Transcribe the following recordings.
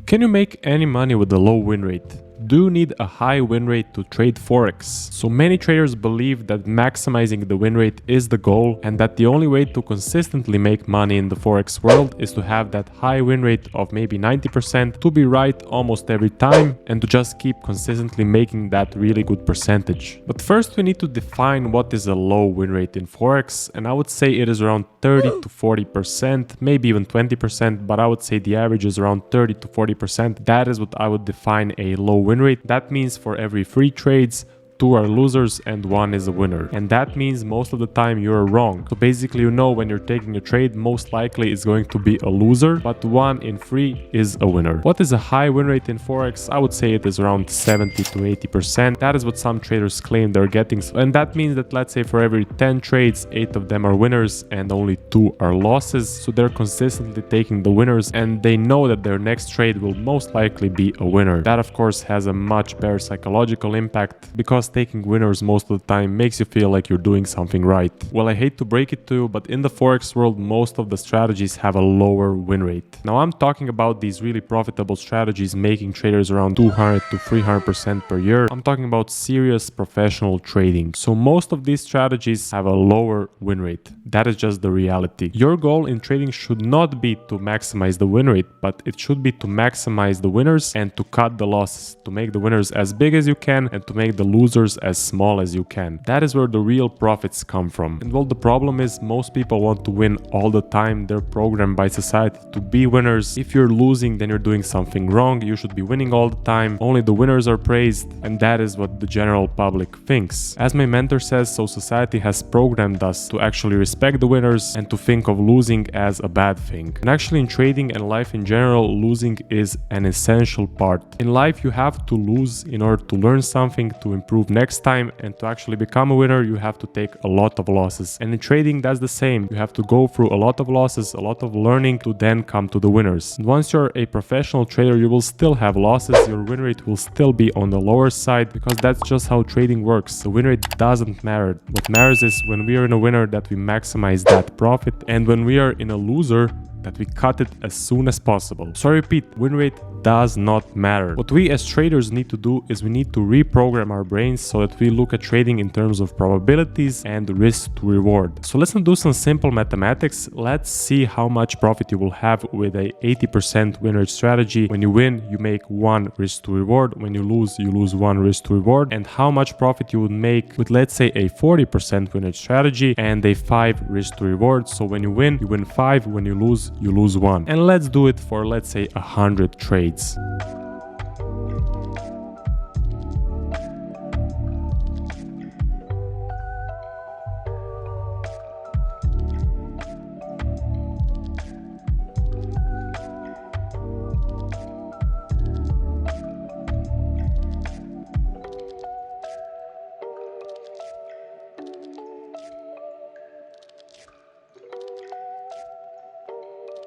Can you make any money with a low win rate? Do you need a high win rate to trade Forex? So many traders believe that maximizing the win rate is the goal and that the only way to consistently make money in the Forex world is to have that high win rate of maybe 90%, to be right almost every time and to just keep consistently making that really good percentage. But first we need to define what is a low win rate in Forex, and I would say it is around 30 to 40%, maybe even 20%, but I would say the average is around 30 to 40%. That is what I would define a low win rate. That means for every 3 trades, 2 are losers and 1 is a winner. And that means most of the time you're wrong. So basically, you know, when you're taking a trade, most likely it's going to be a loser, but 1 in 3 is a winner. What is a high win rate in Forex? I would say it is around 70 to 80%. That is what some traders claim they're getting. And that means that, let's say, for every 10 trades, 8 of them are winners and only 2 are losses. So they're consistently taking the winners and they know that their next trade will most likely be a winner. That, of course, has a much better psychological impact because taking winners most of the time makes you feel like you're doing something right. Well, I hate to break it to you, but in the Forex world, most of the strategies have a lower win rate. Now, I'm talking about these really profitable strategies making traders around 200 to 300% per year. I'm talking about serious professional trading. So most of these strategies have a lower win rate. That is just the reality. Your goal in trading should not be to maximize the win rate, but it should be to maximize the winners and to cut the losses, to make the winners as big as you can and to make the losers as small as you can. That is where the real profits come from. And well, the problem is most people want to win all the time. They're programmed by society to be winners. If you're losing, then you're doing something wrong. You should be winning all the time. Only the winners are praised, and that is what the general public thinks. As my mentor says, so society has programmed us to actually respect the winners and to think of losing as a bad thing. And actually in trading and life in general, losing is an essential part. In life, you have to lose in order to learn something, to improve next time, and to actually become a winner, you have to take a lot of losses. And in trading, that's the same. You have to go through a lot of losses, a lot of learning to then come to the winners. And once you're a professional trader, you will still have losses. Your win rate will still be on the lower side because that's just how trading works. The win rate doesn't matter. What matters is when we are in a winner that we maximize that profit, and when we are in a loser that we cut it as soon as possible. So I repeat, win rate does not matter. What we as traders need to do is we need to reprogram our brains so that we look at trading in terms of probabilities and risk to reward. So let's do some simple mathematics. Let's see how much profit you will have with a 80% win rate strategy. When you win, you make 1 risk to reward. When you lose 1 risk to reward. And how much profit you would make with, let's say, a 40% win rate strategy and a 5 risk to reward. So when you win 5. When you lose 1. And let's do it for, let's say, 100 trades.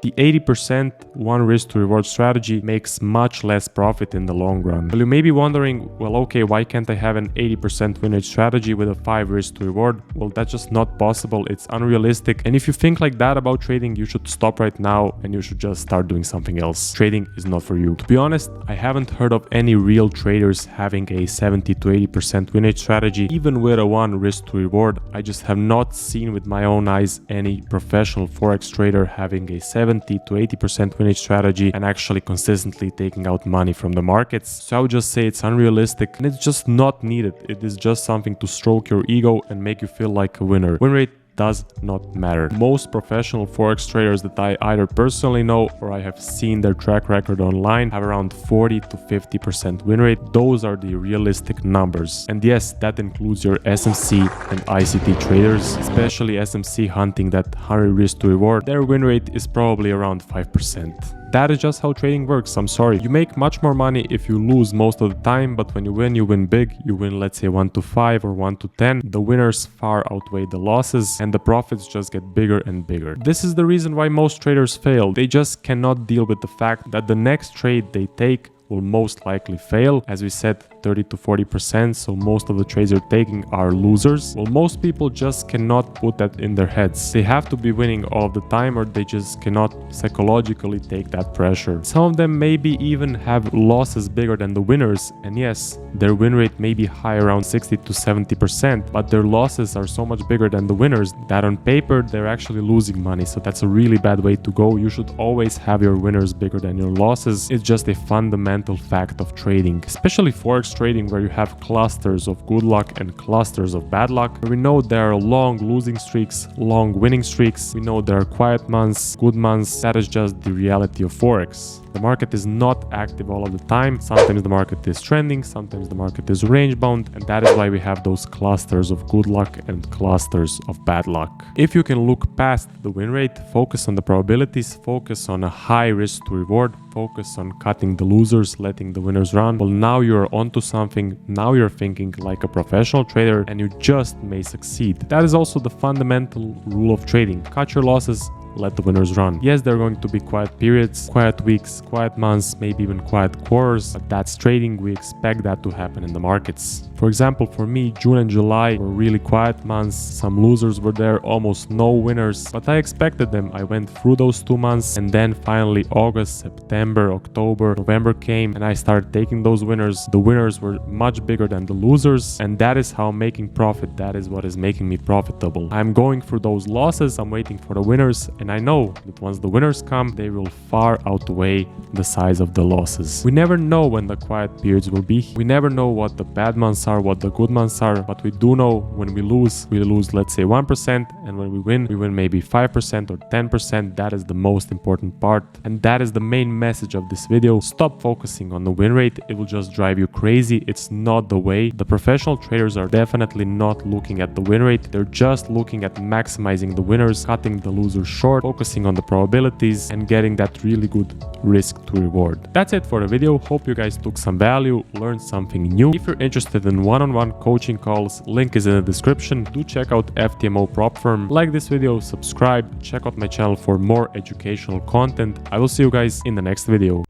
The 80% 1 risk to reward strategy makes much less profit in the long run. Well, you may be wondering, well, okay, why can't I have an 80% win rate strategy with a 5 risk to reward? Well, that's just not possible. It's unrealistic. And if you think like that about trading, you should stop right now and you should just start doing something else. Trading is not for you. To be honest, I haven't heard of any real traders having a 70 to 80% win rate strategy, even with a 1 risk to reward. I just have not seen with my own eyes any professional Forex trader having a 70 to 80% win rate strategy and actually consistently taking out money from the markets. So I would just say it's unrealistic and it's just not needed. It is just something to stroke your ego and make you feel like a winner. Win rate does not matter. Most professional Forex traders that I either personally know or I have seen their track record online have around 40 to 50% win rate. Those are the realistic numbers. And yes, that includes your SMC and ICT traders, especially SMC hunting that 100 risk to reward. Their win rate is probably around 5%. That is just how trading works. I'm sorry. You make much more money if you lose most of the time, but when you win big. You win, let's say 1 to 5 or 1 to 10. The winners far outweigh the losses and the profits just get bigger and bigger. This is the reason why most traders fail. They just cannot deal with the fact that the next trade they take will most likely fail. As we said, 30 to 40%, so most of the trades you're taking are losers. Well, most people just cannot put that in their heads. They have to be winning all the time, or they just cannot psychologically take that pressure. Some of them maybe even have losses bigger than the winners, and yes, their win rate may be high around 60 to 70%, but their losses are so much bigger than the winners that on paper they're actually losing money. So that's a really bad way to go. You should always have your winners bigger than your losses. It's just a fundamental fact of trading, especially forex trading, where you have clusters of good luck and clusters of bad luck. We know there are long losing streaks, long winning streaks. We know there are quiet months, good months. That is just the reality of forex. The market is not active all of the time. Sometimes the market is trending, sometimes the market is range bound, and that is why we have those clusters of good luck and clusters of bad luck. If you can look past the win rate, focus on the probabilities, focus on a high risk to reward, focus on cutting the losers, letting the winners run, well, now you're onto something. Now you're thinking like a professional trader, and you just may succeed. That is also the fundamental rule of trading. Cut your losses, let the winners run. Yes, there are going to be quiet periods, quiet weeks, quiet months, maybe even quiet quarters, but that's trading. We expect that to happen in the markets. For example, for me, June and July were really quiet months. Some losers were there, almost no winners, but I expected them. I went through those 2 months, and then finally August, September, October, November came, and I started taking those winners. The winners were much bigger than the losers, and that is how I'm making profit. That is what is making me profitable. I'm going through those losses, I'm waiting for the winners, and I know that once the winners come, they will far outweigh the size of the losses. We never know when the quiet periods will be. We never know what the bad months are, what the good months are, but we do know when we lose, let's say 1%, and when we win maybe 5% or 10%. That is the most important part, and that is the main message of this video. Stop focusing on the win rate. It will just drive you crazy. It's not the way. The professional traders are definitely not looking at the win rate. They're just looking at maximizing the winners, cutting the losers short, focusing on the probabilities, and getting that really good risk to reward. That's it for the video. Hope you guys took some value, learned something new. If you're interested in one-on-one coaching calls, link is in the description. Do check out FTMO Prop Firm. Like this video, subscribe, check out my channel for more educational content. I will see you guys in the next video.